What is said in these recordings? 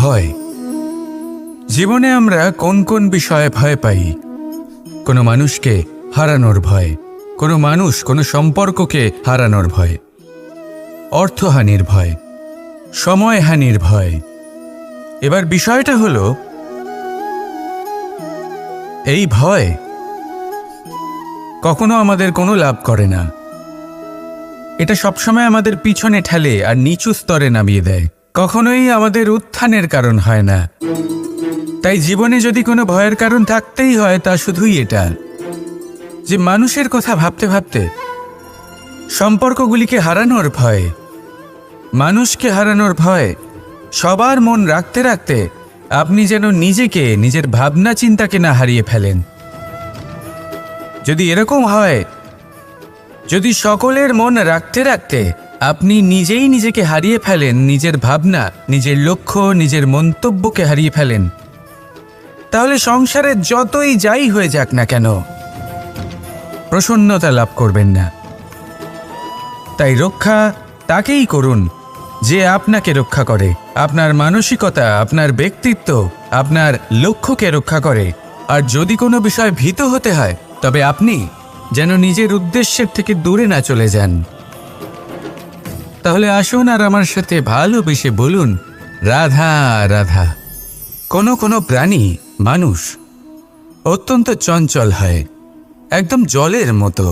ভয়। জীবনে আমরা কোন কোন বিষয়ে ভয় পাই? কোনো মানুষকে হারানোর ভয়, কোনো মানুষ কোনো সম্পর্ককে হারানোর ভয়, অর্থহানির ভয়, সময়হানির ভয়। এবার বিষয়টা হলো, এই ভয় কখনো আমাদের কোনো লাভ করে না। এটা সবসময় আমাদের পিছনে ঠেলে আর নিচু স্তরে নামিয়ে দেয়, কখনোই আমাদের উত্থানের কারণ হয় না। তাই জীবনে যদি কোনো ভয়ের কারণ থাকতেই হয়, তা শুধুই এটা যে মানুষের কথা ভাবতে ভাবতে, সম্পর্কগুলিকে হারানোর ভয়, মানুষকে হারানোর ভয়, সবার মন রাখতে রাখতে আপনি যেন নিজেকে, নিজের ভাবনা চিন্তাকে না হারিয়ে ফেলেন। যদি এরকম হয়, যদি সকলের মন রাখতে রাখতে আপনি নিজেই নিজেকে হারিয়ে ফেলেন, নিজের ভাবনা, নিজের লক্ষ্য, নিজের মন্তব্যকে হারিয়ে ফেলেন, তাহলে সংসারে যতই যাই হয়ে যাক না কেন, প্রসন্নতা লাভ করবেন না। তাই রক্ষা তাকেই করুন যে আপনাকে রক্ষা করে, আপনার মানসিকতা, আপনার ব্যক্তিত্ব, আপনার লক্ষ্যকে রক্ষা করে। আর যদি কোনো বিষয় ভীত হতে হয়, তবে আপনি যেন নিজের উদ্দেশ্যের থেকে দূরে না চলে যান। তাহলে আসুন আর আমার সাথে ভালোবেসে বলুন, রাধা রাধা। কোনো প্রাণী, মানুষ অত্যন্ত চঞ্চল হয়, একদম জলের মতো।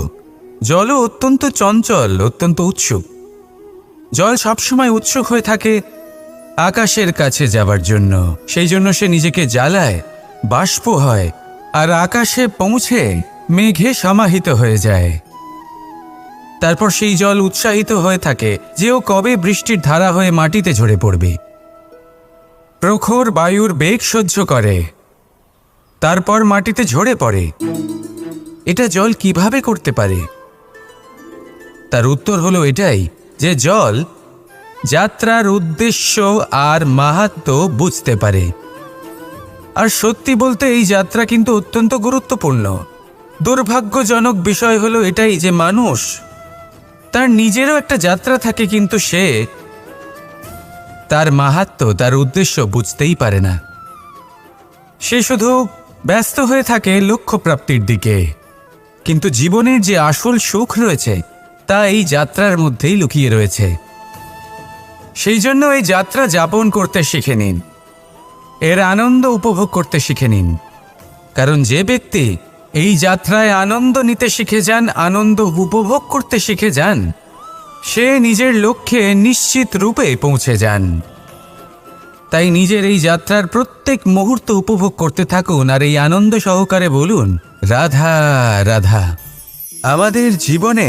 জলও অত্যন্ত চঞ্চল, অত্যন্ত উৎসুক। জল সবসময় উৎসুক হয়ে থাকে আকাশের কাছে যাবার জন্য। সেই জন্য সে নিজেকে জ্বালায়, বাষ্প হয়, আর আকাশে পৌঁছে মেঘে সমাহিত হয়ে যায়। তারপর সেই জল উৎসাহিত হয়ে থাকে যে ও কবে বৃষ্টির ধারা হয়ে মাটিতে ঝরে পড়বে। প্রখর বায়ুর বেগ সহ্য করে, তারপর মাটিতে ঝরে পড়ে। এটা জল কিভাবে করতে পারে? তার উত্তর হলো এটাই যে জল যাত্রার উদ্দেশ্য আর মাহাত্ম্য বুঝতে পারে। আর সত্যি বলতে এই যাত্রা কিন্তু অত্যন্ত গুরুত্বপূর্ণ। দুর্ভাগ্যজনক বিষয় হলো এটাই যে মানুষ, তার নিজেরও একটা যাত্রা থাকে, কিন্তু সে তার মাহাত্ম্য, তার উদ্দেশ্য বুঝতেই পারে না। সে শুধু ব্যস্ত হয়ে থাকে লক্ষ্য প্রাপ্তির দিকে। কিন্তু জীবনের যে আসল সুখ রয়েছে, তা এই যাত্রার মধ্যেই লুকিয়ে রয়েছে। সেই জন্য এই যাত্রা যাপন করতে শিখে নিন, এর আনন্দ উপভোগ করতে শিখে নিন। কারণ যে ব্যক্তি এই যাত্রায় আনন্দ নিতে শিখে যান, আনন্দ উপভোগ করতে শিখে যান, সে নিজের লক্ষ্যে নিশ্চিত রূপে পৌঁছে যান। তাই নিজের এই যাত্রার প্রত্যেক মুহূর্ত উপভোগ করতে থাকুন আর এই আনন্দ সহকারে বলুন, রাধা রাধা। আমাদের জীবনে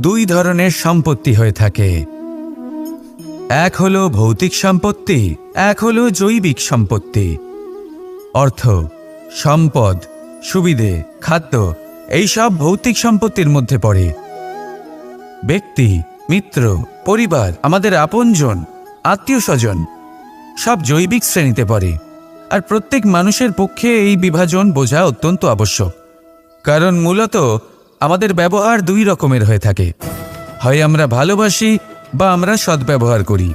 দুই ধরনের সম্পত্তি হয়ে থাকে, এক হলো ভৌতিক সম্পত্তি, এক হলো জৈবিক সম্পত্তি। অর্থ, সম্পদ, সুবিধে, খাদ্য, এইসব ভৌতিক সম্পত্তির মধ্যে পড়ে। ব্যক্তি, মিত্র, পরিবার, আমাদের আপনজন, আত্মীয় স্বজন সব জৈবিক শ্রেণীতে পড়ে। আর প্রত্যেক মানুষের পক্ষে এই বিভাজন বোঝা অত্যন্ত আবশ্যক। কারণ মূলত আমাদের ব্যবহার দুই রকমের হয়ে থাকে, হয় আমরা ভালোবাসি বা আমরা সদ্ব্যবহার করি।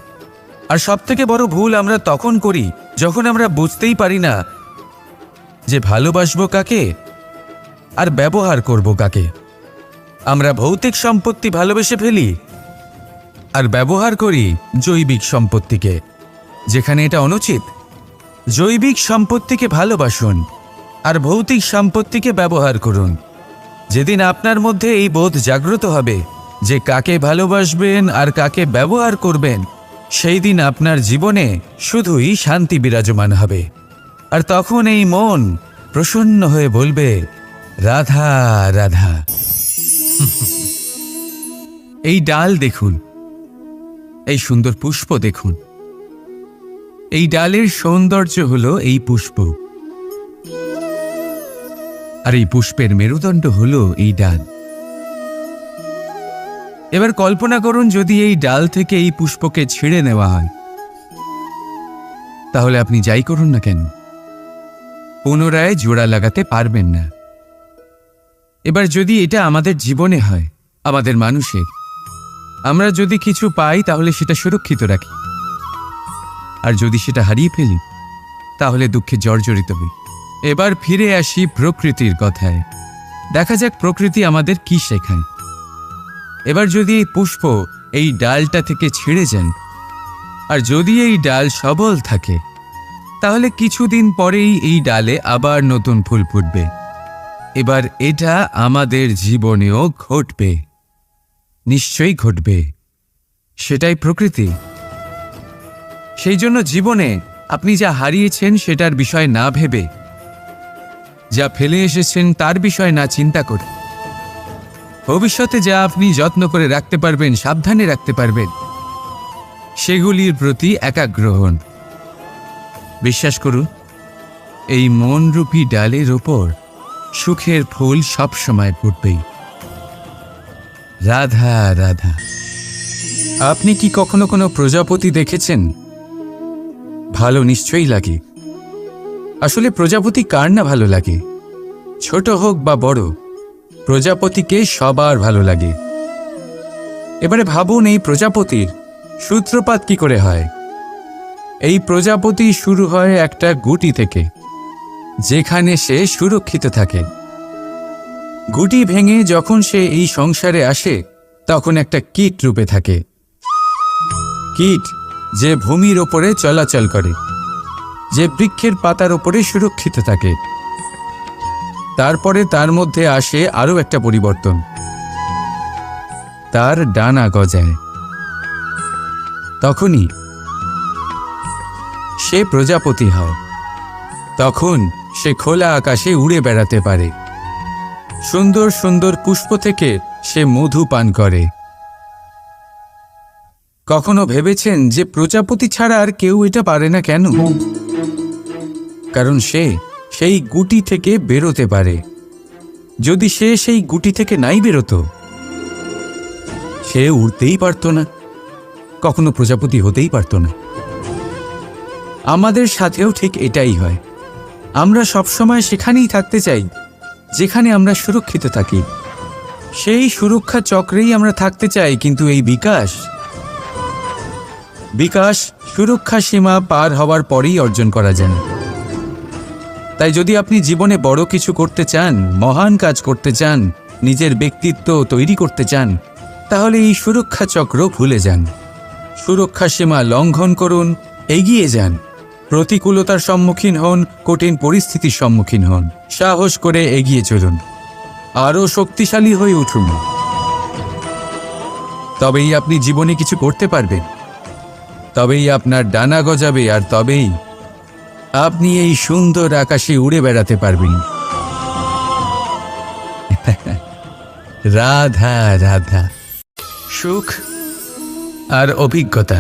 আর সবথেকে বড় ভুল আমরা তখন করি যখন আমরা বুঝতেই পারি না যে ভালোবাসবো কাকে আর ব্যবহার করব কাকে। আমরা ভৌতিক সম্পত্তি ভালোবেসে ফেলি আর ব্যবহার করি জৈবিক সম্পত্তিকে, যেখানে এটা অনুচিত। জৈবিক সম্পত্তিকে ভালোবাসুন আর ভৌতিক সম্পত্তিকে ব্যবহার করুন। যেদিন আপনার মধ্যে এই বোধ জাগ্রত হবে যে কাকে ভালোবাসবেন আর কাকে ব্যবহার করবেন, সেই দিন আপনার জীবনে শুধুই শান্তি বিরাজমান হবে। আর তখন এই মন প্রসন্ন হয়ে বলবে, রাধা রাধা। এই ডাল দেখুন, এই সুন্দর পুষ্প দেখুন। এই ডালের সৌন্দর্য হলো এই পুষ্প, আর এই পুষ্পের মেরুদণ্ড হলো এই ডাল। এবার কল্পনা করুন, যদি এই ডাল থেকে এই পুষ্পকে ছিঁড়ে নেওয়া হয়, তাহলে আপনি যাই করুন না কেন পুনরায় জোড়া লাগাতে পারবেন না। এবার যদি এটা আমাদের জীবনে হয়, আমাদের মানুষের, আমরা যদি কিছু পাই তাহলে সেটা সুরক্ষিত রাখি, আর যদি সেটা হারিয়ে ফেলি তাহলে দুঃখে জর্জরিত হই। এবার ফিরে আসি প্রকৃতির কথায়। দেখা যাক প্রকৃতি আমাদের কি শেখায়। এবার যদি এই পুষ্প এই ডালটা থেকে ছিঁড়ে যান, আর যদি এই ডাল সবল থাকে, তাহলে কিছুদিন পরেই এই ডালে আবার নতুন ফুল ফুটবে। এবার এটা আমাদের জীবনেও ঘটবে, নিশ্চয়ই ঘটবে। সেটাই প্রকৃতি। সেই জন্য জীবনে আপনি যা হারিয়েছেন সেটার বিষয় না ভেবে, যা ফেলে এসেছেন তার বিষয় না চিন্তা করে, ভবিষ্যতে যা আপনি যত্ন করে রাখতে পারবেন, সাবধানে রাখতে পারবেন, সেগুলির প্রতি একাগ্র হন। বিশ্বাস করুন, এই মনরূপী ডালের ওপর সুখের ফুল সবসময় ফুটবেই। রাধা রাধা। আপনি কি কখনো কোনো প্রজাপতি দেখেছেন? ভালো নিশ্চয়ই লাগে। আসলে প্রজাপতি কার না ভালো লাগে? ছোট হোক বা বড়, প্রজাপতিকে সবার ভালো লাগে। এবারে ভাবুন, এই প্রজাপতির সূত্রপাত কি করে হয়? এই প্রজাপতি শুরু হয় একটা গুটি থেকে, যেখানে সে সুরক্ষিত থাকে। গুটি ভেঙে যখন সে এই সংসারে আসে, তখন একটা কীট রূপে থাকে। কীট যে ভূমির ওপরে চলাচল করে, যে বৃক্ষের পাতার ওপরে সুরক্ষিত থাকে। তারপরে তার মধ্যে আসে আরও একটা পরিবর্তন, তার ডানা গজায়। তখনই সে প্রজাপতি হয়। তখন সে খোলা আকাশে উড়ে বেড়াতে পারে। সুন্দর সুন্দর পুষ্প থেকে সে মধু পান করে। কখনো ভেবেছেন যে প্রজাপতি ছাড়া আর কেউ এটা পারে না কেন? কারণ সে সেই গুটি থেকে বেরোতে পারে। যদি সে সেই গুটি থেকে নাই বেরোতো, সে উড়তেই পারত না, কখনো প্রজাপতি হতেই পারত না। আমাদের সাথেও ঠিক এটাই হয়। আমরা সবসময় সেখানেই থাকতে চাই যেখানে আমরা সুরক্ষিত থাকি। সেই সুরক্ষা চক্রেই আমরা থাকতে চাই, কিন্তু এই বিকাশ সুরক্ষা সীমা পার হওয়ার পরেই অর্জন করা যায়। তাই যদি আপনি জীবনে বড় কিছু করতে চান, মহান কাজ করতে চান, নিজের ব্যক্তিত্ব তৈরি করতে চান, তাহলে এই সুরক্ষা চক্র ভুলে যান। সুরক্ষা সীমা লঙ্ঘন করুন, এগিয়ে যান, প্রতিকূলতার সম্মুখীন হন, কঠিন পরিস্থিতির সম্মুখীন হন, সাহস করে এগিয়ে চলুন, আরও শক্তিশালী হয়ে উঠুন। তবেই আপনি জীবনে কিছু করতে পারবেন, তবেই আপনার ডানা গজাবে, আর তবেই আপনি এই সুন্দর আকাশে উড়ে বেড়াতে পারবেন। রাধা রাধা। সুখ আর অভিজ্ঞতা,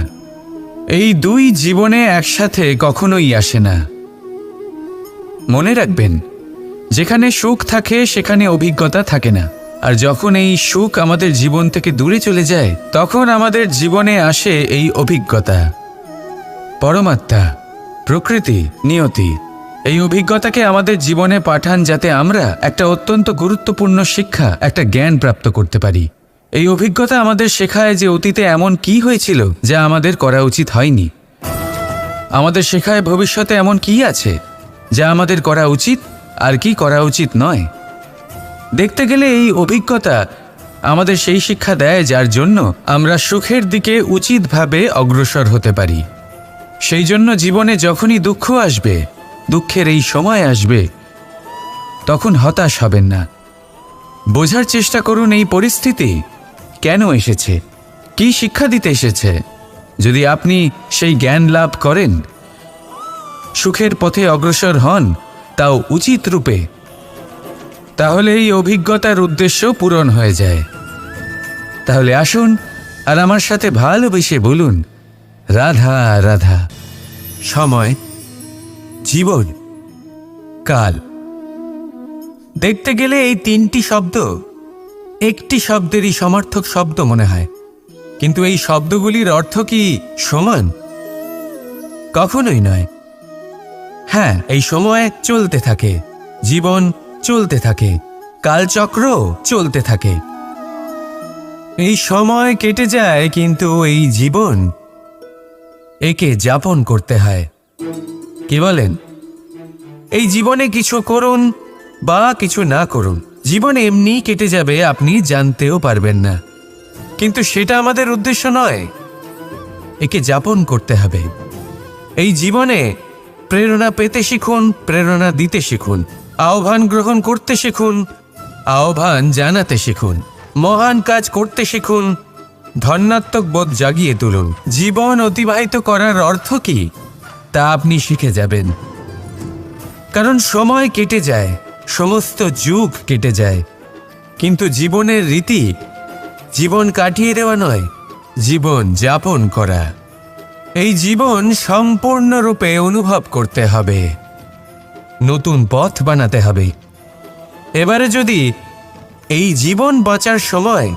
এই দুই জীবনে একসাথে কখনোই আসে না। মনে রাখবেন, যেখানে সুখ থাকে সেখানে অভিজ্ঞতা থাকে না। আর যখন এই সুখ আমাদের জীবন থেকে দূরে চলে যায়, তখন আমাদের জীবনে আসে এই অভিজ্ঞতা। পরমাত্মা, প্রকৃতি, নিয়তি এই অভিজ্ঞতাকে আমাদের জীবনে পাঠান, যাতে আমরা একটা অত্যন্ত গুরুত্বপূর্ণ শিক্ষা, একটা জ্ঞান প্রাপ্ত করতে পারি। এই অভিজ্ঞতা আমাদের শেখায় যে অতীতে এমন কি হয়েছিল যা আমাদের করা উচিত হয়নি। আমাদের শেখায় ভবিষ্যতে এমন কি আছে যা আমাদের করা উচিত আর কি করা উচিত নয়। দেখতে গেলে এই অভিজ্ঞতা আমাদের সেই শিক্ষা দেয় যার জন্য আমরা সুখের দিকে উচিতভাবে অগ্রসর হতে পারি। সেই জন্য জীবনে যখনই দুঃখ আসবে, দুঃখের এই সময় আসবে, তখন হতাশ হবেন না। বোঝার চেষ্টা করুন এই পরিস্থিতি কেন এসেছে, কি শিক্ষা দিতে এসেছে। যদি আপনি সেই জ্ঞান লাভ করেন, সুখের পথে অগ্রসর হন, তাও উচিত রূপে, তাহলে এই অভিজ্ঞতার উদ্দেশ্য পূরণ হয়ে যায়। তাহলে আসুন আর আমার সাথে ভালোবেসে বলুন, রাধা রাধা। সময়, জীবন, কাল। দেখতে গেলে এই তিনটি শব্দ একটি শব্দেরই সমার্থক শব্দ মনে হয়, কিন্তু এই শব্দগুলির অর্থ কি সমান? কখনোই নয়। হ্যাঁ, এই সময় চলতে থাকে, জীবন চলতে থাকে, কালচক্র চলতে থাকে। এই সময় কেটে যায়, কিন্তু এই জীবন একে যাপন করতে হয়। কি বলেন? এই জীবনে কিছু করুন বা কিছু না করুন, জীবন এমনি কেটে যাবে, আপনি জানতেও পারবেন না। কিন্তু সেটা আমাদের উদ্দেশ্য নয়, একে যাপন করতে হবে। এই জীবনে প্রেরণা পেতে শিখুন, প্রেরণা দিতে শিখুন, আহ্বান গ্রহণ করতে শিখুন, আহ্বান জানাতে শিখুন, মহান কাজ করতে শিখুন, ধন্যাত্মক বোধ জাগিয়ে তুলুন। জীবন অতিবাহিত করার অর্থ কি তা আপনি শিখে যাবেন। কারণ সময় কেটে যায়, সমস্ত যুগ কেটে যায়, কিন্তু জীবনের রীতি জীবন কাটিয়ে দেওয়া নয়, জীবন যাপন করা। এই জীবন সম্পূর্ণরূপে অনুভব করতে হবে, নতুন পথ বানাতে হবে। এবারে যদি এই জীবন বাঁচার সময়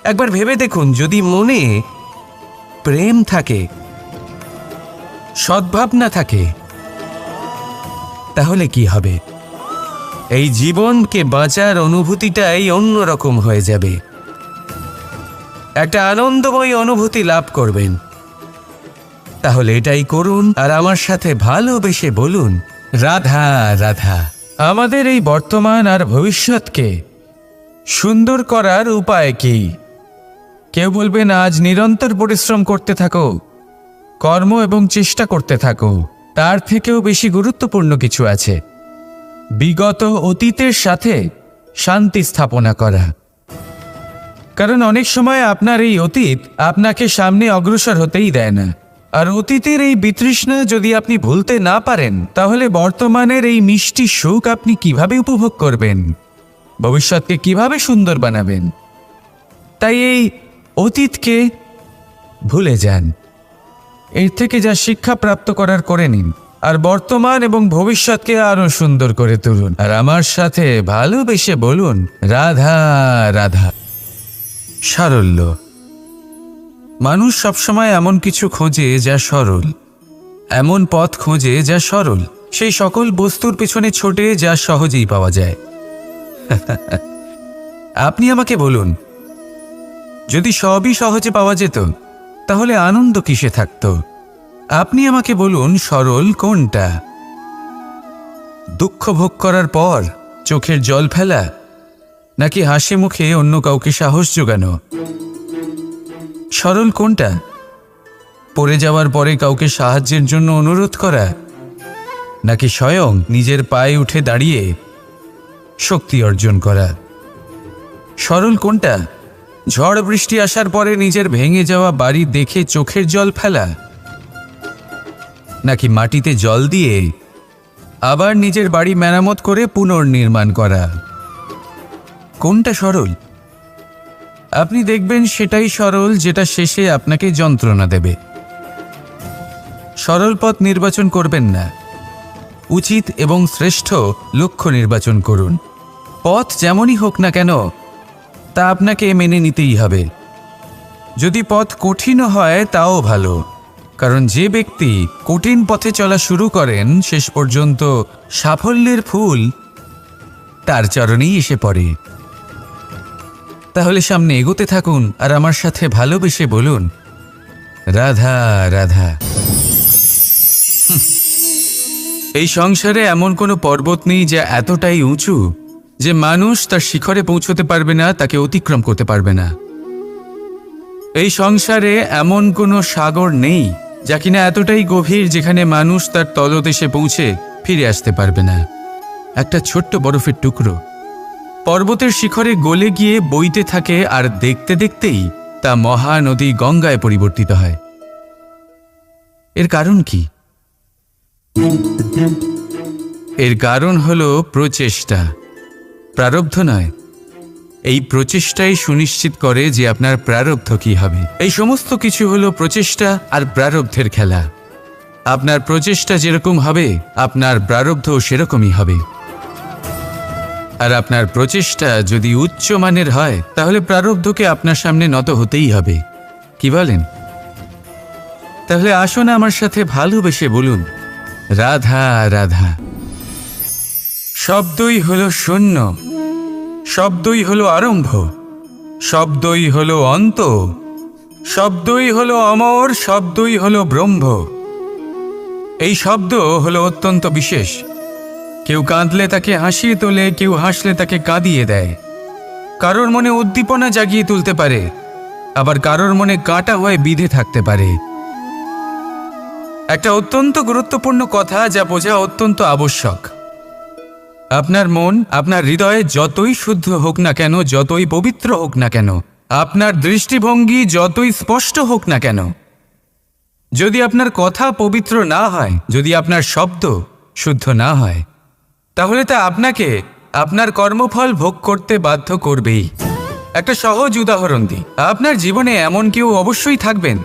একবার ভেবে দেখুন, যদি মনে প্রেম থাকে, সদ্ভাবনা থাকে, তাহলে কি হবে? এই জীবনকে বাঁচার অনুভূতিটাই অন্যরকম হয়ে যাবে, একটা আনন্দময় অনুভূতি লাভ করবেন। তাহলে এটাই করুন আর আমার সাথে ভালোবেসে বলুন, রাধা রাধা। আমাদের এই বর্তমান আর ভবিষ্যৎকে সুন্দর করার উপায় কি? কেউ বলবেন আজ নিরন্তর পরিশ্রম করতে থাকো, কর্ম এবং চেষ্টা করতে থাকো। তার থেকেও বেশি গুরুত্বপূর্ণ কিছু আছে, বিগত অতীতের সাথে শান্তি স্থাপনা করা। কারণ অনেক সময় আপনার এই অতীত আপনাকে সামনে অগ্রসর হতেই দেয় না। আর অতীতের এই বিতৃষ্ণা যদি আপনি ভুলতে না পারেন, তাহলে বর্তমানের এই মিষ্টি সুখ আপনি কিভাবে উপভোগ করবেন? ভবিষ্যৎকে কিভাবে সুন্দর বানাবেন? তাই এই অতীতকে ভুলে যান, এর থেকে যা শিক্ষা প্রাপ্ত করার করে নিন, আর বর্তমান এবং ভবিষ্যৎকে আরো সুন্দর করে তুলুন। আর আমার সাথে ভালোবেসে বলুন, রাধা রাধা। সারল্য। মানুষ সবসময় এমন কিছু খোঁজে যা সরল, এমন পথ খোঁজে যা সরল, সেই সকল বস্তুর পিছনে ছোটে যা সহজেই পাওয়া যায়। আপনি আমাকে বলুন, যদি সবই সহজে পাওয়া যেত তাহলে আনন্দ কিসে থাকত? আপনি আমাকে বলুন, সরল কোনটা? দুঃখ ভোগ করার পর চোখের জল ফেলা, নাকি হাসি মুখে অন্য কাউকে সাহস জোগানো? সরল কোনটা? পড়ে যাওয়ার পরে কাউকে সাহায্যের জন্য অনুরোধ করা, নাকি স্বয়ং নিজের পায়ে উঠে দাঁড়িয়ে শক্তি অর্জন করা? সরল কোনটা? ঝড় বৃষ্টি আসার পরে নিজের ভেঙে যাওয়া বাড়ি দেখে চোখের জল ফেলা, নাকি মাটিতে জল দিয়ে আবার নিজের বাড়ি মেরামত করে পুনর্নির্মাণ করা? কোনটা সরল? আপনি দেখবেন সেটাই সরল যেটা শেষে আপনাকে যন্ত্রণা দেবে। সরল পথ নির্বাচন করবেন না, উচিত এবং শ্রেষ্ঠ লক্ষ্য নির্বাচন করুন। পথ যেমনই হোক না কেন তা আপনাকে মেনে নিতেই হবে। যদি পথ কঠিনও হয় তাও ভালো, কারণ যে ব্যক্তি কঠিন পথে চলা শুরু করেন শেষ পর্যন্ত সাফল্যের ফুল তার চরণেই এসে পড়ে। তাহলে সামনে এগোতে থাকুন আর আমার সাথে ভালোবেসে বলুন, রাধা রাধা। এই সংসারে এমন কোনো পর্বত নেই যা এতটাই উঁচু যে মানুষ তার শিখরে পৌঁছতে পারবে না, তাকে অতিক্রম করতে পারবে না। এই সংসারে এমন কোনো সাগর নেই যা কিনা এতটাই গভীর যেখানে মানুষ তার তলদেশে পৌঁছে ফিরে আসতে পারবে না। একটা ছোট্ট বরফের টুকরো পর্বতের শিখরে গলে গিয়ে বইতে থাকে, আর দেখতে দেখতেই তা মহানদী গঙ্গায় পরিবর্তিত হয়। এর কারণ কি? এর কারণ হলো প্রচেষ্টা, প্রারব্ধ নয়। এই প্রচেষ্টাই সুনিশ্চিত করে যে আপনার প্রারব্ধ কি হবে। এই সমস্ত কিছু হলো প্রচেষ্টা আর প্রারব্ধের খেলা। আপনার প্রচেষ্টা যেরকম হবে আপনার প্রারব্ধও সেরকমই হবে। আর আপনার প্রচেষ্টা যদি উচ্চ মানের হয় তাহলে প্রারব্ধকে আপনার সামনে নত হতেই হবে। কি বলেন? তাহলে আসুন আমার সাথে ভালোবেসে বলুন, রাধা রাধা। শব্দই হলো শূন্য, শব্দই হলো আরম্ভ, শব্দই হলো অন্ত, শব্দই হলো অমর, শব্দই হলো ব্রহ্ম। এই শব্দ হলো অত্যন্ত বিশেষ। কেউ কাঁদলে তাকে হাসিয়ে তোলে, কেউ হাসলে তাকে কাঁদিয়ে দেয়। কারোর মনে উদ্দীপনা জাগিয়ে তুলতে পারে, আবার কারোর মনে কাঁটা হয়ে বিঁধে থাকতে পারে। একটা অত্যন্ত গুরুত্বপূর্ণ কথা যা বোঝা অত্যন্ত আবশ্যক। আপনার মন, আপনার হৃদয়ে যতই শুদ্ধ হোক না কেন, যতই পবিত্র হোক না কেন, আপনার দৃষ্টিভঙ্গি যতই স্পষ্ট হোক না কেন, যদি আপনার কথা পবিত্র না হয়, যদি আপনার শব্দ শুদ্ধ না হয়, তাহলে তা আপনাকে আপনার কর্মফল ভোগ করতে বাধ্য করবেই। একটা সহজ উদাহরণ দিই। আপনার জীবনে এমন কেউ অবশ্যই থাকবেন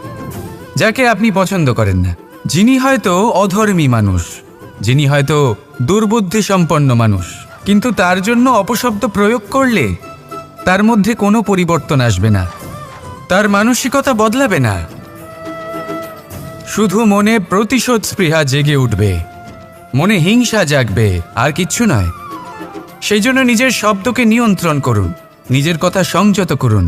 যাকে আপনি পছন্দ করেন না, যিনি হয়তো অধর্মী মানুষ, যিনি হয়তো দুর্বুদ্ধি সম্পন্ন মানুষ, কিন্তু তার জন্য অপশব্দ প্রয়োগ করলে তার মধ্যে কোনো পরিবর্তন আসবে না, তার মানসিকতা বদলাবে না, শুধু মনে প্রতিশোধ স্পৃহা জেগে উঠবে, মনে হিংসা জাগবে, আর কিচ্ছু নয়। সেই জন্য নিজের শব্দকে নিয়ন্ত্রণ করুন, নিজের কথা সংযত করুন।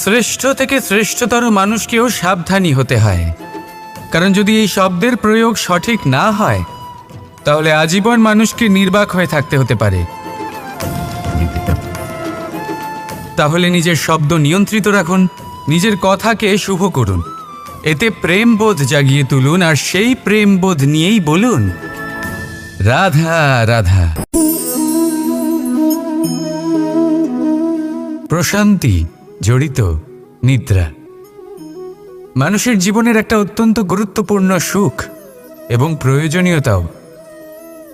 শ্রেষ্ঠ থেকে শ্রেষ্ঠতর মানুষকেও সাবধানী হতে হয়, কারণ যদি এই শব্দের প্রয়োগ সঠিক না হয়, তাহলে আজীবন মানুষকে নির্বাক হয়ে থাকতে হতে পারে। তাহলে নিজের শব্দ নিয়ন্ত্রিত রাখুন, নিজের কথাকে শুভ করুন, এতে প্রেমবোধ জাগিয়ে তুলুন, আর সেই প্রেমবোধ নিয়েই বলুন, রাধা রাধা। প্রশান্তি জড়িত নিদ্রা মানুষের জীবনের একটা অত্যন্ত গুরুত্বপূর্ণ সুখ এবং প্রয়োজনীয়তাও।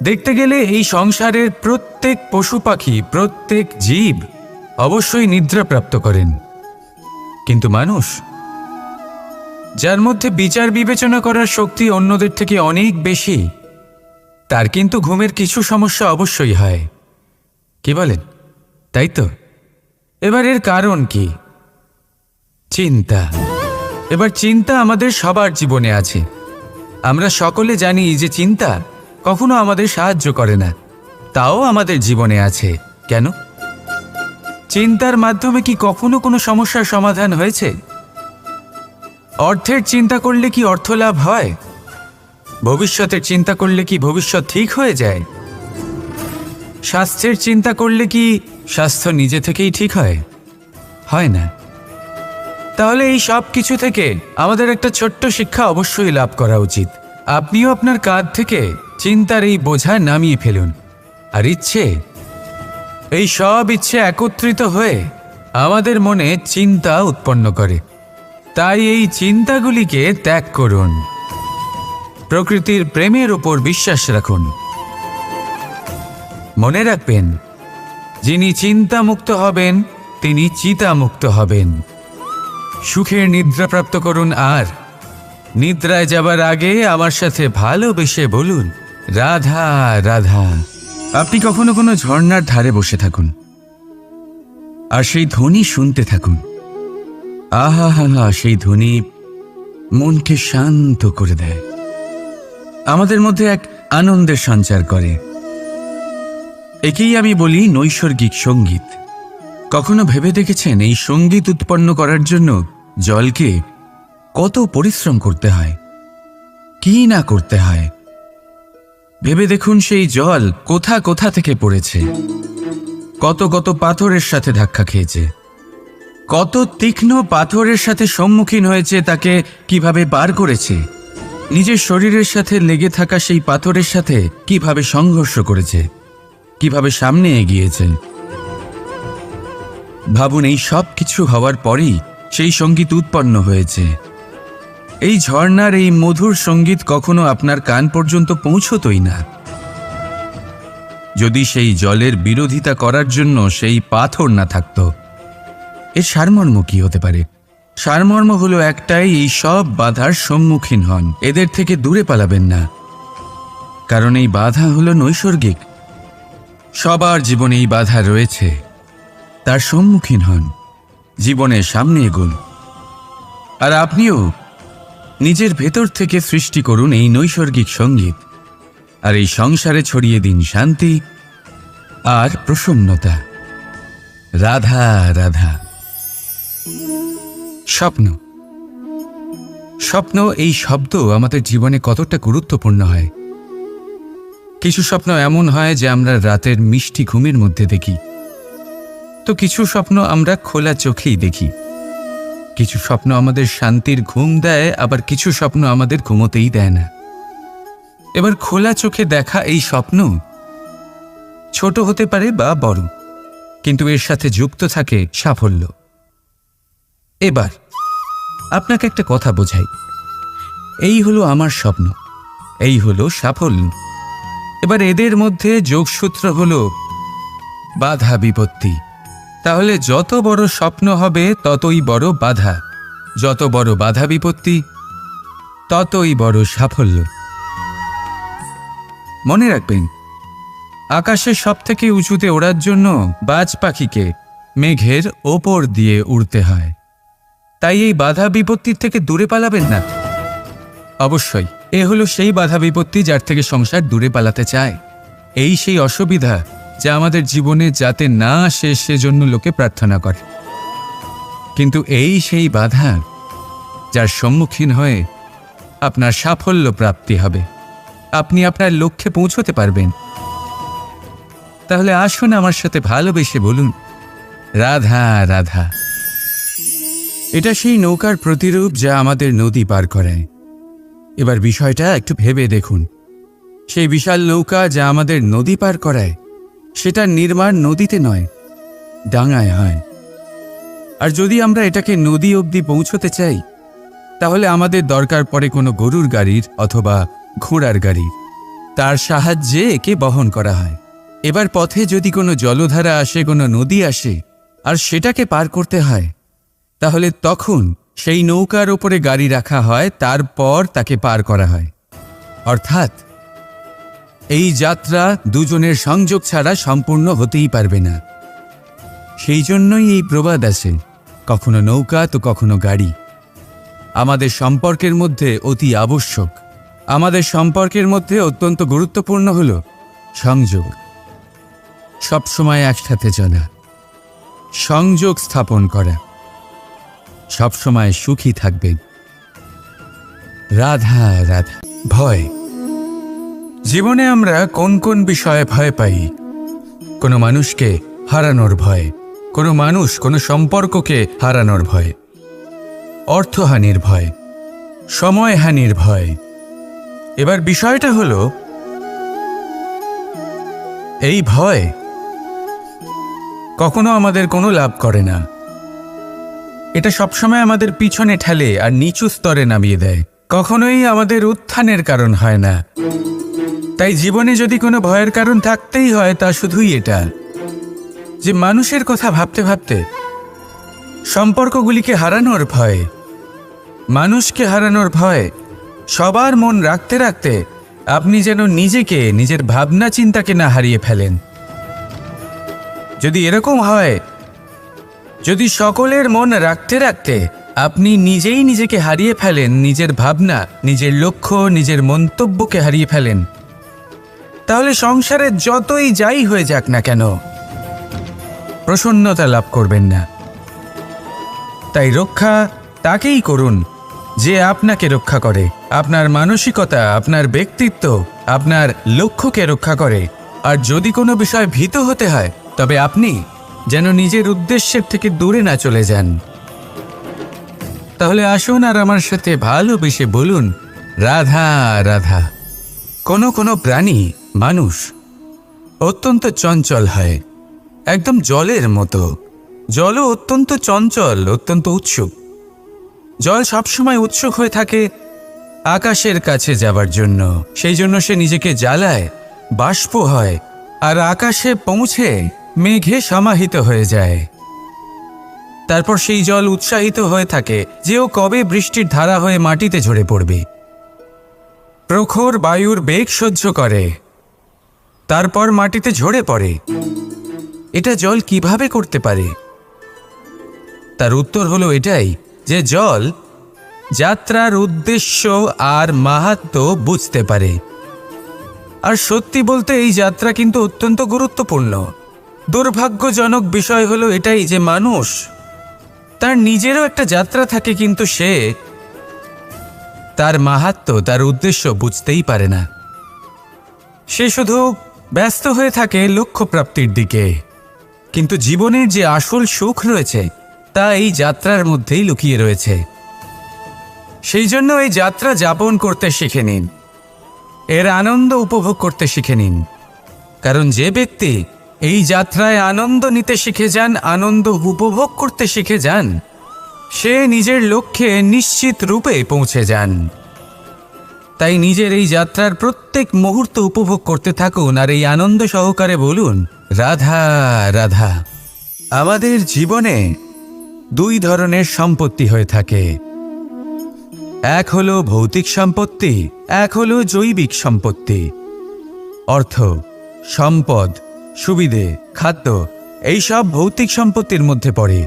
দেখতে গেলে এই সংসারের প্রত্যেক পশু পাখি, প্রত্যেক জীব অবশ্যই নিদ্রা প্রাপ্ত করেন, কিন্তু মানুষ, যার মধ্যে বিচার বিবেচনা করার শক্তি অন্যদের থেকে অনেক বেশি, তার কিন্তু ঘুমের কিছু সমস্যা অবশ্যই হয়। কি বলেন, তাই তো? এবার এর কারণ কি? চিন্তা। এবার চিন্তা আমাদের সবার জীবনে আছে। আমরা সকলে জানি যে চিন্তা কখনো আমাদের সাহায্য করে না, তাও আমাদের জীবনে আছে। কেন? চিন্তার মাধ্যমে কি কখনো কোনো সমস্যার সমাধান হয়েছে? অর্থের চিন্তা করলে কি অর্থ লাভ হয়? ভবিষ্যতের চিন্তা করলে কি ভবিষ্যৎ ঠিক হয়ে যায়? স্বাস্থ্যের চিন্তা করলে কি স্বাস্থ্য নিজে থেকেই ঠিক হয়? হয় না। তাহলে এই সব কিছু থেকে আমাদের একটা ছোট্ট শিক্ষা অবশ্যই লাভ করা উচিত। আপনিও আপনার কাঁধ থেকে চিন্তার এই বোঝা নামিয়ে ফেলুন, আর এই সব ইচ্ছে একত্রিত হয়ে আমাদের মনে চিন্তা উৎপন্ন করে। তাই এই চিন্তাগুলিকে ত্যাগ করুন, প্রকৃতির প্রেমের উপর বিশ্বাস রাখুন। মনে রাখবেন, যিনি চিন্তামুক্ত হবেন তিনি চিতামুক্ত হবেন। সুখের নিদ্রা প্রাপ্ত করুন, আর নিদ্রায় যাবার আগে আমার সাথে ভালোবেসে বলুন, রাধা রাধা। আপনি কখনো কোনো ঝর্ণার ধারে বসে থাকুন আর সেই ধ্বনি শুনতে থাকুন। আহা হা হা, সেই ধ্বনি মনকে শান্ত করে দেয়, আমাদের মধ্যে এক আনন্দের সঞ্চার করে। একেই আমি বলি নৈসর্গিক সঙ্গীত। কখনো ভেবে দেখেছেন এই সঙ্গীত উৎপন্ন করার জন্য জলকে কত পরিশ্রম করতে হয়, কি না করতে হয়? ভেবে দেখুন, সেই জল কোথা কোথা থেকে পড়েছে, কত কত পাথরের সাথে ধাক্কা খেয়েছে, কত তীক্ষ্ণ পাথরের সাথে সম্মুখীন হয়েছে, তাকে কিভাবে পার করেছে, নিজের শরীরের সাথে লেগে থাকা সেই পাথরের সাথে কিভাবে সংঘর্ষ করেছে, কিভাবে সামনে এগিয়েছে। ভাবুন, এই সব কিছু হওয়ার পরেই সেই সঙ্গীত উৎপন্ন হয়েছে। এই ঝর্ণার এই মধুর সঙ্গীত কখনো আপনার কান পর্যন্ত পৌঁছতই না যদি সেই জলের বিরোধিতা করার জন্য সেই পাথর না থাকত। এর সারমর্ম কি হতে পারে? সারমর্ম হলো একটাই, এই সব বাধার সম্মুখীন হন, এদের থেকে দূরে পালাবেন না, কারণ এই বাধা হলো নৈসর্গিক। সবার জীবনে এই বাধা রয়েছে, তার সম্মুখীন হন, জীবনের সামনে এগোন। আর আপনিও নিজের ভেতর থেকে সৃষ্টি করুন এই নৈসর্গিক সঙ্গীত, আর এই সংসারে ছড়িয়ে দিন শান্তি আর প্রসন্নতা। রাধা রাধা। স্বপ্ন। স্বপ্ন এই শব্দ আমাদের জীবনে কতটা গুরুত্বপূর্ণ হয়। কিছু স্বপ্ন এমন হয় যে আমরা রাতের মিষ্টি ঘুমের মধ্যে দেখি, তো কিছু স্বপ্ন আমরা খোলা চোখেই দেখি। কিছু স্বপ্ন আমাদের শান্তির ঘুম দেয়, আবার কিছু স্বপ্ন আমাদের ঘুমোতেই দেয় না। এবার খোলা চোখে দেখা এই স্বপ্ন ছোট হতে পারে বা বড়, কিন্তু এর সাথে যুক্ত থাকে সাফল্য। এবার আপনাকে একটা কথা বোঝাই, এই হলো আমার স্বপ্ন, এই হলো সাফল্য। এবার এদের মধ্যে যোগসূত্র হলো বাধা বিপত্তি। তাহলে যত বড় স্বপ্ন হবে ততই বড় বাধা, যত বড় বাধা বিপত্তি ততই বড় সাফল্য। মনে রাখবেন, আকাশে সবথেকে উঁচুতে ওড়ার জন্য বাজ পাখিকে মেঘের ওপর দিয়ে উড়তে হয়। তাই এই বাধা বিপত্তির থেকে দূরে পালাবেন না। অবশ্যই এ হলো সেই বাধা বিপত্তি যার থেকে সংসার দূরে পালাতে চায়। এই সেই অসুবিধা যা আমাদের জীবনে যাতে না আসে সেজন্য লোকে প্রার্থনা করে। কিন্তু এই সেই বাধা যার সম্মুখীন হয়ে আপনার সাফল্য প্রাপ্তি হবে, আপনি আপনার লক্ষ্যে পৌঁছতে পারবেন। তাহলে আসুন আমার সাথে ভালোবেসে বলুন, রাধা রাধা। এটা সেই নৌকার প্রতিরূপ যা আমাদের নদী পার করায়। এবার বিষয়টা একটু ভেবে দেখুন, সেই বিশাল নৌকা যা আমাদের নদী পার করায়, সেটা নির্মাণ নদীতে নয়, ডাঙায় হয়। আর যদি আমরা এটাকে নদী অবধি পৌঁছতে চাই, তাহলে আমাদের দরকার পড়ে কোনো গরুর গাড়ির অথবা ঘোড়ার গাড়ির। তার সাহায্যে একে বহন করা হয়। এবার পথে যদি কোনো জলধারা আসে, কোনো নদী আসে, আর সেটাকে পার করতে হয়, তাহলে তখন সেই নৌকার ওপরে গাড়ি রাখা হয়, তারপর তাকে পার করা হয়। অর্থাৎ এই যাত্রা দুজনের সংযোগ ছাড়া সম্পূর্ণ হতেই পারবে না। সেই জন্যই এই প্রবাদ আছে, কখনো নৌকা তো কখনো গাড়ি। আমাদের সম্পর্কের মধ্যে অতি আবশ্যক, আমাদের সম্পর্কের মধ্যে অত্যন্ত গুরুত্বপূর্ণ হল সংযোগ। সবসময় একসাথে চলা, সংযোগ স্থাপন করা, সবসময় সুখী থাকবেন। রাধা রাধা। ভয়। জীবনে আমরা কোন কোন বিষয়ে ভয় পাই? কোনো মানুষকে হারানোর ভয়, কোনো মানুষ কোনো সম্পর্ককে হারানোর ভয়, অর্থহানির ভয়, সময়হানির ভয়। এবার বিষয়টা হলো, এই ভয় কখনো আমাদের কোনো লাভ করে না। এটা সবসময় আমাদের পিছনে ঠেলে আর নিচু স্তরে নামিয়ে দেয়, কখনোই আমাদের উত্থানের কারণ হয় না। তাই জীবনে যদি কোনো ভয়ের কারণ থাকতেই হয়, তা শুধুই এটা যে মানুষের কথা ভাবতে ভাবতে সম্পর্কগুলিকে হারানোর ভয়, মানুষকে হারানোর ভয়, সবার মন রাখতে রাখতে আপনি যেন নিজেকে, নিজের ভাবনা চিন্তাকে না হারিয়ে ফেলেন। যদি এরকম হয়, যদি সকলের মন রাখতে রাখতে আপনি নিজেই নিজেকে হারিয়ে ফেলেন, নিজের ভাবনা, নিজের লক্ষ্য, নিজের মন্তব্যকে হারিয়ে ফেলেন, তাহলে সংসারে যতই যাই হয়ে যাক না কেন, প্রসন্নতা লাভ করবেন না। তাই রক্ষা তাকেই করুন যে আপনাকে রক্ষা করে, আপনার মানসিকতা, আপনার ব্যক্তিত্ব, আপনার লক্ষ্যকে রক্ষা করে। আর যদি কোনো বিষয় ভীত হতে হয়, তবে আপনি যেন নিজের উদ্দেশ্যের থেকে দূরে না চলে যান। তাহলে আসুন আর আমার সাথে ভালোবেসে বলুন, রাধা রাধা। কোনো প্রাণী, মানুষ অত্যন্ত চঞ্চল হয়, একদম জলের মতো। জলও অত্যন্ত চঞ্চল, অত্যন্ত উৎসুক। জল সবসময় উৎসুক হয়ে থাকে আকাশের কাছে যাবার জন্য। সেই জন্য সে নিজেকে জ্বালায়, বাষ্প হয়, আর আকাশে পৌঁছে মেঘে সমাহিত হয়ে যায়। তারপর সেই জল উৎসাহিত হয়ে থাকে যে ও কবে বৃষ্টির ধারা হয়ে মাটিতে ঝরে পড়বে। প্রখর বায়ুর বেগ সহ্য করে, তারপর মাটিতে ঝরে পড়ে। এটা জল কিভাবে করতে পারে? তার উত্তর হলো এটাই যে জল যাত্রার উদ্দেশ্য আর মাহাত্ম্য বুঝতে পারে। আর সত্যি বলতে এই যাত্রা কিন্তু অত্যন্ত গুরুত্বপূর্ণ। দুর্ভাগ্যজনক বিষয় হলো এটাই যে মানুষ তার নিজেরও একটা যাত্রা থাকে, কিন্তু সে তার মাহাত্ম্য, তার উদ্দেশ্য বুঝতেই পারে না। সে শুধু ব্যস্ত হয়ে থাকে লক্ষ্য প্রাপ্তির দিকে, কিন্তু জীবনের যে আসল সুখ রয়েছে তা এই যাত্রার মধ্যেই লুকিয়ে রয়েছে। সেই জন্য এই যাত্রা যাপন করতে শিখে নিন, এর আনন্দ উপভোগ করতে শিখে নিন। কারণ যে ব্যক্তি এই যাত্রায় আনন্দ নিতে শিখে যান, আনন্দ উপভোগ করতে শিখে যান, সে নিজের লক্ষ্যে নিশ্চিত রূপে পৌঁছে যান। তাই নিজের এই যাত্রার প্রত্যেক মুহূর্ত উপভোগ করতে থাকুন আর এই আনন্দ সহকারে বলুন, রাধা রাধা। আমাদের জীবনে দুই ধরনের সম্পত্তি হয়ে থাকে, এক হলো ভৌতিক সম্পত্তি, এক হলো জৈবিক সম্পত্তি। অর্থ, সম্পদ, সুবিধে, খাদ্য, এইসব ভৌতিক সম্পত্তির মধ্যে পড়ে।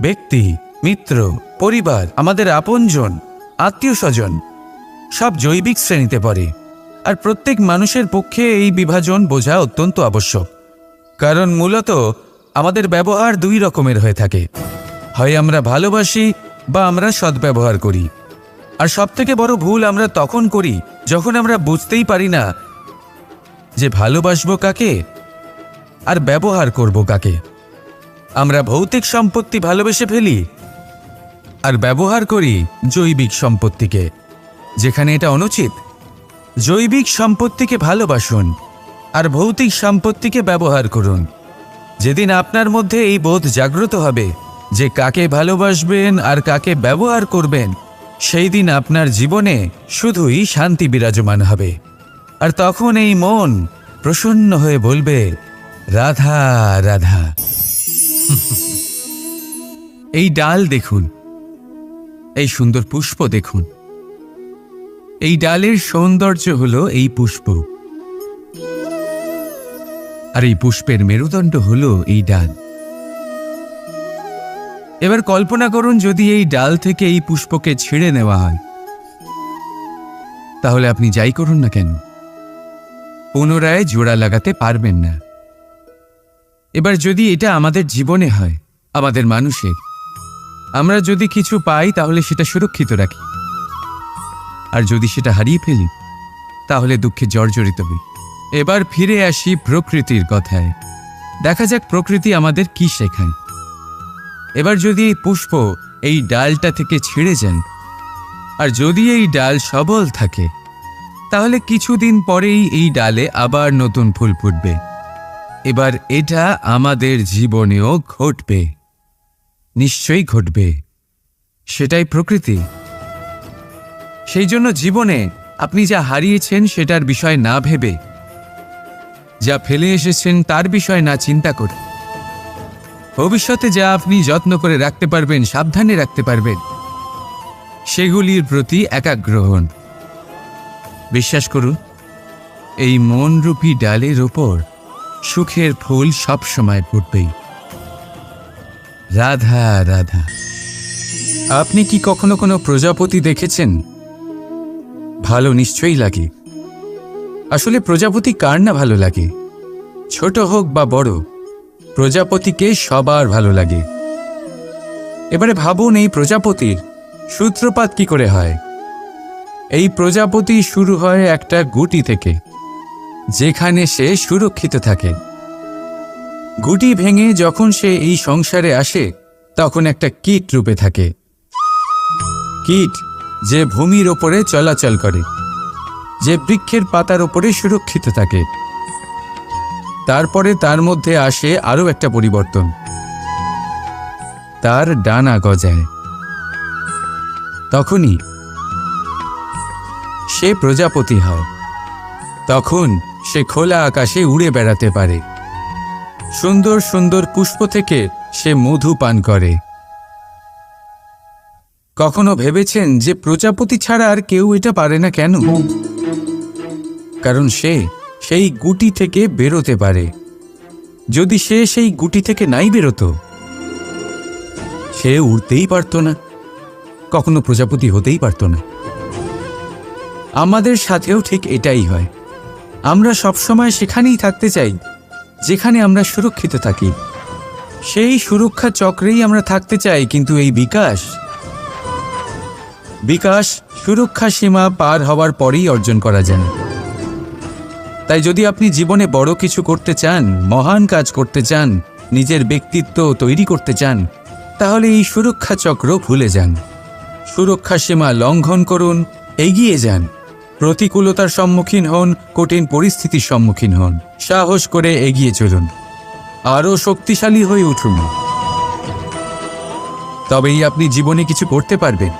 ব্যক্তি, মিত্র, পরিবার, আমাদের আপনজন, আত্মীয় স্বজন সব জৈবিক শ্রেণীতে পড়ে। আর প্রত্যেক মানুষের পক্ষে এই বিভাজন বোঝা অত্যন্ত আবশ্যক। কারণ মূলত আমাদের ব্যবহার দুই রকমের হয়ে থাকে, হয় আমরা ভালোবাসি বা আমরা সদ্ব্যবহার করি। আর সবথেকে বড় ভুল আমরা তখন করি যখন আমরা বুঝতেই পারি না যে ভালোবাসবো কাকে আর ব্যবহার করব কাকে। আমরা ভৌতিক সম্পত্তি ভালোবেসে ফেলি আর ব্যবহার করি জৈবিক সম্পত্তিকে, যেখানে এটা অনুচিত। জৈবিক সম্পত্তিকে ভালোবাসুন আর ভৌতিক সম্পত্তিকে ব্যবহার করুন। যেদিন আপনার মধ্যে এই বোধ জাগ্রত হবে যে কাকে ভালোবাসবেন আর কাকে ব্যবহার করবেন, সেই দিন আপনার জীবনে শুধুই শান্তি বিরাজমান হবে। আর তখন এই মন প্রসন্ন হয়ে বলবে, রাধা রাধা। এই ডাল দেখুন, এই সুন্দর পুষ্প দেখুন। এই ডালের সৌন্দর্য হলো এই পুষ্প, আর এই পুষ্পের মেরুদণ্ড হলো এই ডাল। এবার কল্পনা করুন, যদি এই ডাল থেকে এই পুষ্পকে ছিঁড়ে নেওয়া হয়, তাহলে আপনি যাই করুন না কেন পুনরায় জোড়া লাগাতে পারবেন না। এবার যদি এটা আমাদের জীবনে হয়, আমাদের মানুষের, আমরা যদি কিছু পাই তাহলে সেটা সুরক্ষিত রাখি, আর যদি সেটা হারিয়ে ফেলি তাহলে দুঃখে জর্জরিত হই। এবার ফিরে আসি প্রকৃতির কথায়। দেখা যাক প্রকৃতি আমাদের কি শেখায়। এবার যদি এই পুষ্প এই ডালটা থেকে ছিঁড়ে যান, আর যদি এই ডাল সবল থাকে, তাহলে কিছুদিন পরেই এই ডালে আবার নতুন ফুল ফুটবে। এবার এটা আমাদের জীবনেও ঘটবে, নিশ্চয়ই ঘটবে। সেটাই প্রকৃতি। সেই জন্য জীবনে আপনি যা হারিয়েছেন সেটার বিষয় না ভেবে, যা ফেলে এসেছেন তার বিষয় না চিন্তা করে, ভবিষ্যতে যা আপনি যত্ন করে রাখতে পারবেন, সাবধানে রাখতে পারবেন, সেগুলির প্রতি একাগ্র হন। বিশ্বাস করুন, এই মনরূপী ডালের ওপর সুখের ফুল সব সময় ফুটবেই। রাধা রাধা। আপনি কি কখনো কোনো প্রজাপতি দেখেছেন? ভালো নিশ্চয়ই লাগে। আসলে প্রজাপতি কার না ভালো লাগে? ছোট হোক বা বড়, প্রজাপতিকে সবার ভালো লাগে। এবারে ভাবুন, এই প্রজাপতির সূত্রপাত কি করে হয়? এই প্রজাপতি শুরু হয় একটা গুটি থেকে, যেখানে সে সুরক্ষিত থাকে। গুটি ভেঙে যখন সে এই সংসারে আসে, তখন একটা কীট রূপে থাকে। কীট যে ভূমির ওপরে চলাচল করে, যে বৃক্ষের পাতার ওপরে সুরক্ষিত থাকে। তারপরে তার মধ্যে আসে আরও একটা পরিবর্তন, তার ডানা গজায়। তখনই সে প্রজাপতি হয়। তখন সে খোলা আকাশে উড়ে বেড়াতে পারে। সুন্দর সুন্দর পুষ্প থেকে সে মধু পান করে। কখনো ভেবেছেন যে প্রজাপতি ছাড়া আর কেউ এটা পারে না কেন? কারণ সে সেই গুটি থেকে বেরোতে পারে। যদি সে সেই গুটি থেকে নাই বেরোতো, সে উড়তেই পারত না, কখনো প্রজাপতি হতেই পারত না। আমাদের সাথেও ঠিক এটাই হয়। আমরা সবসময় সেখানেই থাকতে চাই যেখানে আমরা সুরক্ষিত থাকি, সেই সুরক্ষা চক্রেই আমরা থাকতে চাই, কিন্তু এই বিকাশ সুরক্ষা সীমা পার হওয়ার পরেই অর্জন করা যায়। তাই যদি আপনি জীবনে বড় কিছু করতে চান, মহান কাজ করতে চান, নিজের ব্যক্তিত্ব তৈরি করতে চান, তাহলে এই সুরক্ষা চক্র ভুলে যান। সুরক্ষা সীমা লঙ্ঘন করুন, এগিয়ে যান, প্রতিকূলতার সম্মুখীন হন, কঠিন পরিস্থিতির সম্মুখীন হন, সাহস করে এগিয়ে চলুন, আরও শক্তিশালী হয়ে উঠুন। তবেই আপনি জীবনে কিছু করতে পারবেন,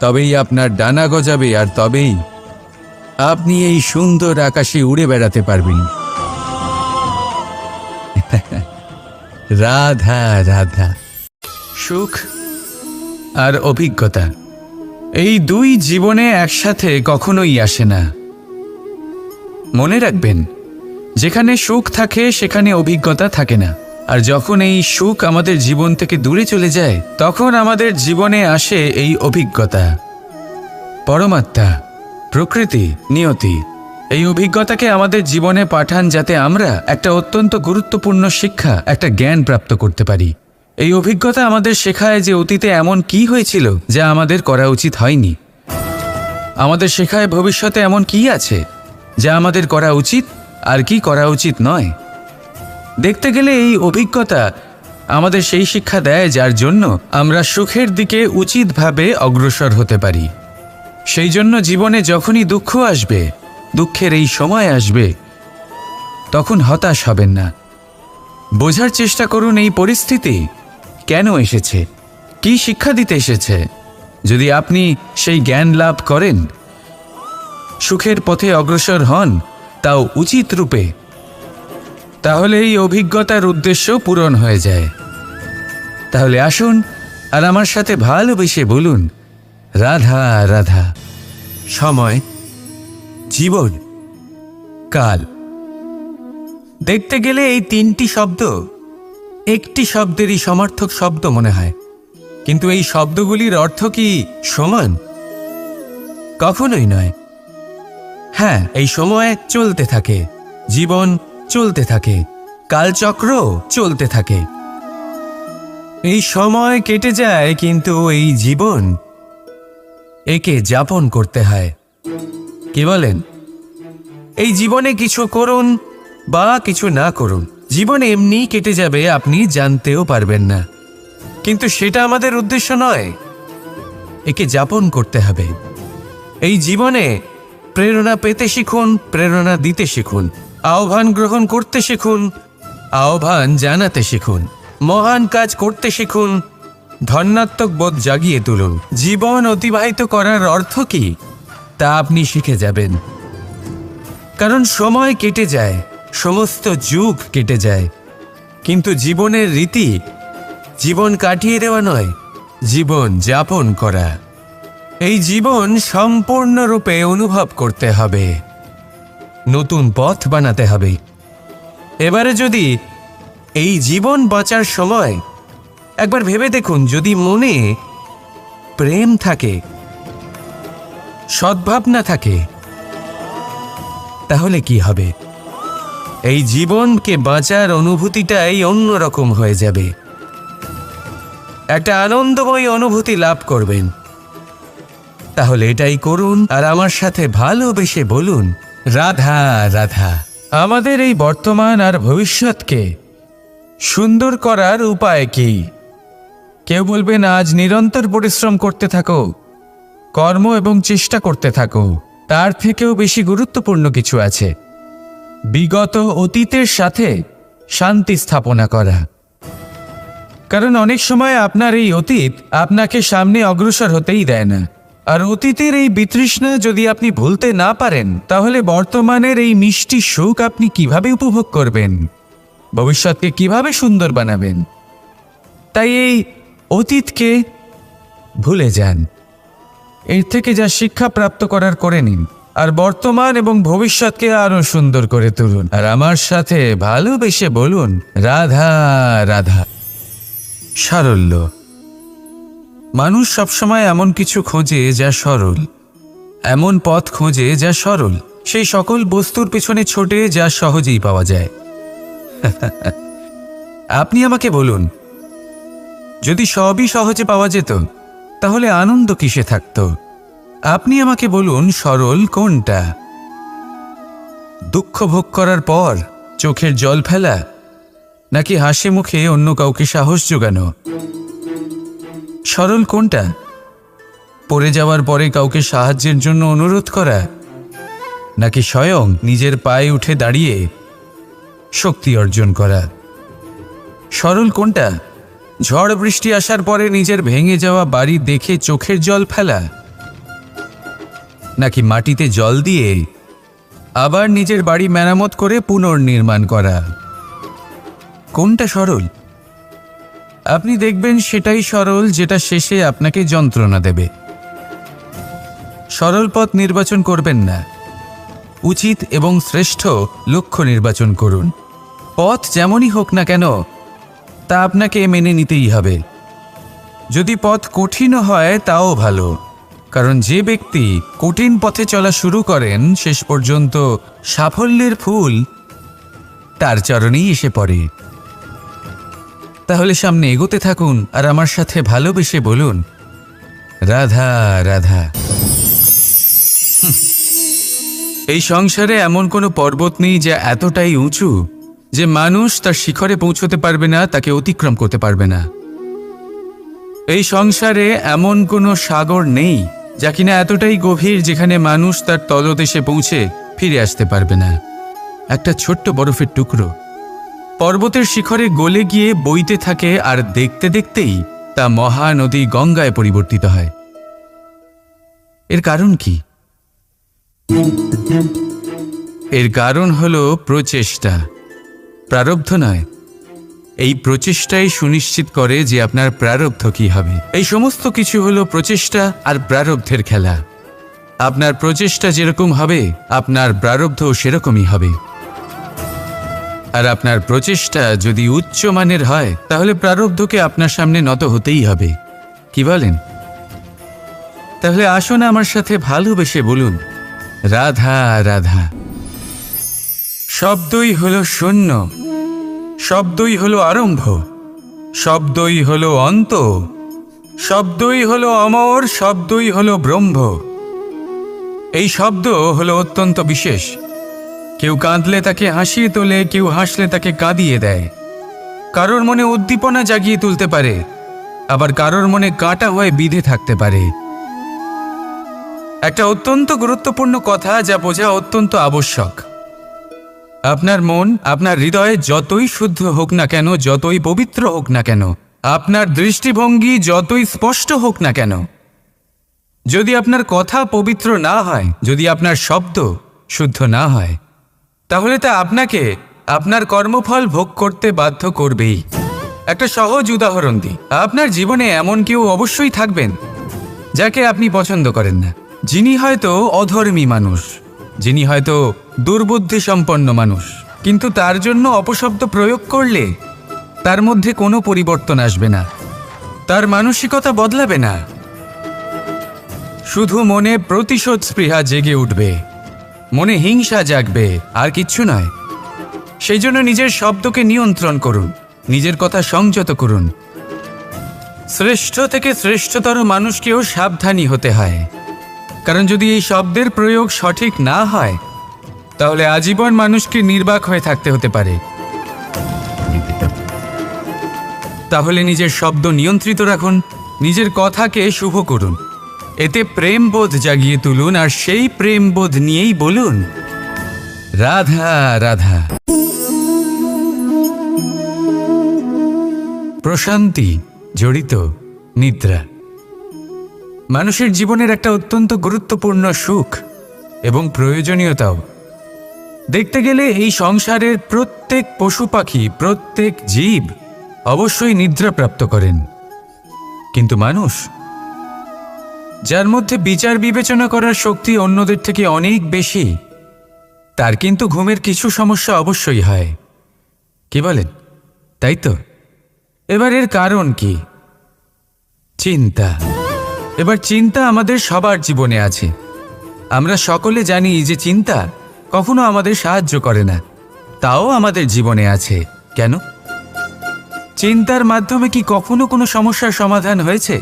তবেই আপনার ডানা গজাবে, আর তবেই আপনি এই সুন্দর আকাশে উড়ে বেড়াতে পারবেন। রাধা রাধা। সুখ আর অভিজ্ঞতা, এই দুই জীবনে একসাথে কখনোই আসে না। মনে রাখবেন, যেখানে সুখ থাকে সেখানে অভিজ্ঞতা থাকে না। আর যখন এই সুখ আমাদের জীবন থেকে দূরে চলে যায়, তখন আমাদের জীবনে আসে এই অভিজ্ঞতা। পরমাত্মা, প্রকৃতি, নিয়তি এই অভিজ্ঞতাকে আমাদের জীবনে পাঠান, যাতে আমরা একটা অত্যন্ত গুরুত্বপূর্ণ শিক্ষা, একটা জ্ঞান প্রাপ্ত করতে পারি। এই অভিজ্ঞতা আমাদের শেখায় যে অতীতে এমন কি হয়েছিল যা আমাদের করা উচিত হয়নি। আমাদের শেখায় ভবিষ্যতে এমন কি আছে যা আমাদের করা উচিত আর কি করা উচিত নয়। দেখতে গেলে এই অভিজ্ঞতা আমাদের সেই শিক্ষা দেয় যার জন্য আমরা সুখের দিকে উচিতভাবে অগ্রসর হতে পারি। সেই জন্য জীবনে যখনই দুঃখ আসবে, দুঃখের এই সময় আসবে, তখন হতাশ হবেন না। বোঝার চেষ্টা করুন এই পরিস্থিতি কেন এসেছে, কি শিক্ষা দিতে এসেছে। যদি আপনি সেই জ্ঞান লাভ করেন, সুখের পথে অগ্রসর হন, তাও উচিত রূপে, তাহলে এই অভিজ্ঞতার উদ্দেশ্য পূরণ হয়ে যায়। তাহলে আসুন আর আমার সাথে ভালোবেসে বলুন, রাধা রাধা। সময়, জীবন, কাল। দেখতে গেলে এই তিনটি শব্দ একটি শব্দেরই সমার্থক শব্দ মনে হয়, কিন্তু এই শব্দগুলির অর্থ কি সমান? কখনোই নয়। হ্যাঁ, এই সময় চলতে থাকে, জীবন চলতে থাকে, কালচক্র চলতে থাকে। এই সময় কেটে যায়, কিন্তু এই জীবন, একে যাপন করতে হয়। কি বলেন? এই জীবনে কিছু করুন বা কিছু না করুন, জীবন এমনি কেটে যাবে, আপনি জানতেও পারবেন না। কিন্তু সেটা আমাদের উদ্দেশ্য নয়, একে যাপন করতে হবে। এই জীবনে প্রেরণা পেতে শিখুন, প্রেরণা দিতে শিখুন, আহ্বান গ্রহণ করতে শিখুন, আহ্বান জানাতে শিখুন, মহান কাজ করতে শিখুন, ধন্যাত্মক বোধ জাগিয়ে তুলুন। জীবন অতিবাহিত করার অর্থ কি তা আপনি শিখে যাবেন। কারণ সময় কেটে যায়, সমস্ত যুগ কেটে যায়, কিন্তু জীবনের রীতি জীবন কাটিয়ে দেওয়া নয়, জীবন যাপন করা। এই জীবন সম্পূর্ণরূপে অনুভব করতে হবে, নতুন পথ বানাতে হবে। এবারে যদি এই জীবন বাঁচার সময় একবার ভেবে দেখুন, যদি মনে প্রেম থাকে, সদ্ভাবনা থাকে, তাহলে কি হবে? এই জীবনকে বাঁচার অনুভূতিটাই অন্যরকম হয়ে যাবে, একটা আনন্দময় অনুভূতি লাভ করবেন। তাহলে এটাই করুন আর আমার সাথে ভালোবেসে বলুন, রাধা রাধা। আমাদের এই বর্তমান আর ভবিষ্যৎকে সুন্দর করার উপায় কি? কেউ বলবেন, আজ নিরন্তর পরিশ্রম করতে থাকো, কর্ম এবং চেষ্টা করতে থাকো। তার থেকেও বেশি গুরুত্বপূর্ণ কিছু আছে, বিগত অতীতের সাথে শান্তি স্থাপনা করা। কারণ অনেক সময় আপনার এই অতীত আপনাকে সামনে অগ্রসর হতেই দেয় না। আর অতীতের এই বিতৃষ্ণা যদি আপনি ভুলতে না পারেন, তাহলে বর্তমানের এই মিষ্টি সুখ আপনি কিভাবে উপভোগ করবেন, ভবিষ্যৎকে কিভাবে সুন্দর বানাবেন? তাই এই অতীতকে ভুলে যান, এর থেকে যা শিক্ষা প্রাপ্ত করার করে নিন, আর বর্তমান এবং ভবিষ্যৎকে আরো সুন্দর করে তুলুন। আর আমার সাথে ভালোবেসে বলুন, রাধা রাধা। সারল্য। মানুষ সবসময় এমন কিছু খোঁজে যা সরল, এমন পথ খোঁজে যা সরল, সেই সকল বস্তুর পিছনে ছোটে যা সহজেই পাওয়া যায়। আপনি আমাকে বলুন, যদি সবই সহজে পাওয়া যেত তাহলে আনন্দ কিসে থাকতো? আপনি আমাকে বলুন, সরল কোনটা? দুঃখ ভোগ করার পর চোখের জল ফেলা, নাকি হাসি মুখে অন্য কাউকে সাহস জোগানো? সরল কোনটা? পড়ে যাওয়ার পরে কাউকে সাহায্যের জন্য অনুরোধ করা, নাকি স্বয়ং নিজের পায়ে উঠে দাঁড়িয়ে শক্তি অর্জন করা? সরল কোনটা? ঝড় বৃষ্টি আসার পরে নিজের ভেঙে যাওয়া বাড়ি দেখে চোখের জল ফেলা, নাকি মাটিতে জল দিয়ে আবার নিজের বাড়ি মেরামত করে পুনর্নির্মাণ করা? কোনটা সরল? আপনি দেখবেন সেটাই সরল যেটা শেষে আপনাকে যন্ত্রণা দেবে। সরল পথ নির্বাচন করবেন না, উচিত এবং শ্রেষ্ঠ লক্ষ্য নির্বাচন করুন। পথ যেমনই হোক না কেন তা আপনাকে মেনে নিতেই হবে। যদি পথ কঠিনও হয় তাও ভালো, কারণ যে ব্যক্তি কঠিন পথে চলা শুরু করেন শেষ পর্যন্ত সাফল্যের ফুল তার চরণেই এসে পড়ে। তাহলে সামনে এগোতে থাকুন আর আমার সাথে ভালোবেসে বলুন, রাধা রাধা। এই সংসারে এমন কোনো পর্বত নেই যা এতটাই উঁচু যে মানুষ তার শিখরে পৌঁছতে পারবে না, তাকে অতিক্রম করতে পারবে না। এই সংসারে এমন কোনো সাগর নেই যা কিনা এতটাই গভীর যেখানে মানুষ তার তলদেশে পৌঁছে ফিরে আসতে পারবে না। একটা ছোট্ট বরফের টুকরো পর্বতের শিখরে গলে গিয়ে বইতে থাকে, আর দেখতে দেখতেই তা মহানদী গঙ্গায় পরিবর্তিত হয়। এর কারণ কি? এর কারণ হলো প্রচেষ্টা, প্রারব্ধ নয়। এই প্রচেষ্টাই সুনিশ্চিত করে যে আপনার প্রারব্ধ কি হবে। এই সমস্ত কিছু হলো প্রচেষ্টা আর প্রারব্ধের খেলা। আপনার প্রচেষ্টা যেরকম হবে আপনার প্রারব্ধও সেরকমই হবে। আর আপনার প্রচেষ্টা যদি উচ্চ মানের হয় তাহলে প্রারব্ধকে আপনার সামনে নত হতেই হবে। কি বলেন? তাহলে আসুন আমার সাথে ভালোবেসে বলুন, রাধা রাধা। শব্দই হলো শূন্য, শব্দই হলো আরম্ভ, শব্দই হলো অন্ত, শব্দই হলো অমর, শব্দই হলো ব্রহ্ম। এই শব্দ হলো অত্যন্ত বিশেষ। কেউ কাঁদলে তাকে হাসিয়ে তোলে, কেউ হাসলে তাকে কাঁদিয়ে দেয়। কারোর মনে উদ্দীপনা জাগিয়ে তুলতে পারে, আবার কারোর মনে কাঁটা হয়ে বিঁধে থাকতে পারে। একটা অত্যন্ত গুরুত্বপূর্ণ কথা যা বোঝা অত্যন্ত আবশ্যক। আপনার মন, আপনার হৃদয় যতই শুদ্ধ হোক না কেন, যতই পবিত্র হোক না কেন, আপনার দৃষ্টিভঙ্গি যতই স্পষ্ট হোক না কেন, যদি আপনার কথা পবিত্র না হয়, যদি আপনার শব্দ শুদ্ধ না হয়, তাহলে তা আপনাকে আপনার কর্মফল ভোগ করতে বাধ্য করবেই। একটা সহজ উদাহরণ দিই। আপনার জীবনে এমন কেউ অবশ্যই থাকবেন যাকে আপনি পছন্দ করেন না, যিনি হয়তো অধর্মী মানুষ, যিনি হয়তো দুর্বুদ্ধি সম্পন্ন মানুষ, কিন্তু তার জন্য অপশব্দ প্রয়োগ করলে তার মধ্যে কোনো পরিবর্তন আসবে না, তার মানসিকতা বদলাবে না, শুধু মনে প্রতিশোধ স্পৃহা জেগে উঠবে, মনে হিংসা জাগবে, আর কিচ্ছু নয়। সেই জন্য নিজের শব্দকে নিয়ন্ত্রণ করুন, নিজের কথা সংযত করুন। শ্রেষ্ঠ থেকে শ্রেষ্ঠতর মানুষকেও সাবধানী হতে হয়, কারণ যদি এই শব্দের প্রয়োগ সঠিক না হয় তাহলে আজীবন মানুষকে নির্বাক হয়ে থাকতে হতে পারে। তাহলে নিজের শব্দ নিয়ন্ত্রিত রাখুন, নিজের কথাকে শুভ করুন, এতে প্রেমবোধ জাগিয়ে তুলুন, আর সেই প্রেমবোধ নিয়েই বলুন, রাধা রাধা। প্রশান্তি জড়িত নিদ্রা মানুষের জীবনের একটা অত্যন্ত গুরুত্বপূর্ণ সুখ এবং প্রয়োজনীয়তাও। দেখতে গেলে এই সংসারের প্রত্যেক পশু পাখি, প্রত্যেক জীব অবশ্যই নিদ্রা প্রাপ্ত করেন, কিন্তু মানুষ, যার মধ্যে বিচার বিবেচনা করার শক্তি অন্যদের থেকে অনেক বেশি, তার কিন্তু ঘুমের কিছু সমস্যা অবশ্যই হয়। কি বলেন? তাই তো। এবার এর কারণ কি? চিন্তা। এবার চিন্তা আমাদের সবার জীবনে আছে। আমরা সকলে জানি যে চিন্তা কখনো আমাদের সাহায্য করে না, তাও আমাদের জীবনে আছে। কেন? চিন্তার মাধ্যমে কি কখনো কোনো সমস্যার সমাধান হয়েছে?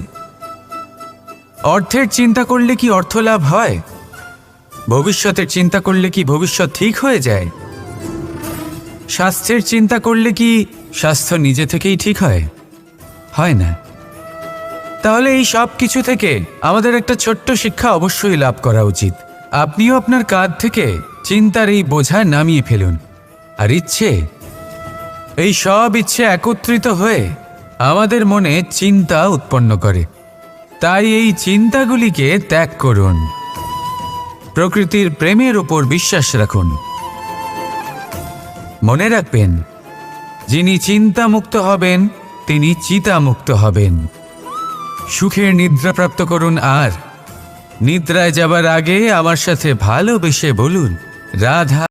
অর্থের চিন্তা করলে কি অর্থ লাভ হয়? ভবিষ্যতের চিন্তা করলে কি ভবিষ্যৎ ঠিক হয়ে যায়? স্বাস্থ্যের চিন্তা করলে কি স্বাস্থ্য নিজে থেকেই ঠিক হয়? হয় না। তাহলে এই সব কিছু থেকে আমাদের একটা ছোট্ট শিক্ষা অবশ্যই লাভ করা উচিত। আপনিও আপনার কাঁধ থেকে চিন্তার এই বোঝা নামিয়ে ফেলুন। আর এই সব ইচ্ছে একত্রিত হয়ে আমাদের মনে চিন্তা উৎপন্ন করে। তাই এই চিন্তাগুলিকে ত্যাগ করুন। প্রকৃতির প্রেমের উপর বিশ্বাস রাখুন। মনে রাখবেন, যিনি চিন্তামুক্ত হবেন তিনি চিতামুক্ত হবেন। সুখের নিদ্রা প্রাপ্ত করুন, আর নিদ্রায় যাবার আগে আমার সাথে ভালোবেসে বলুন, রাধা।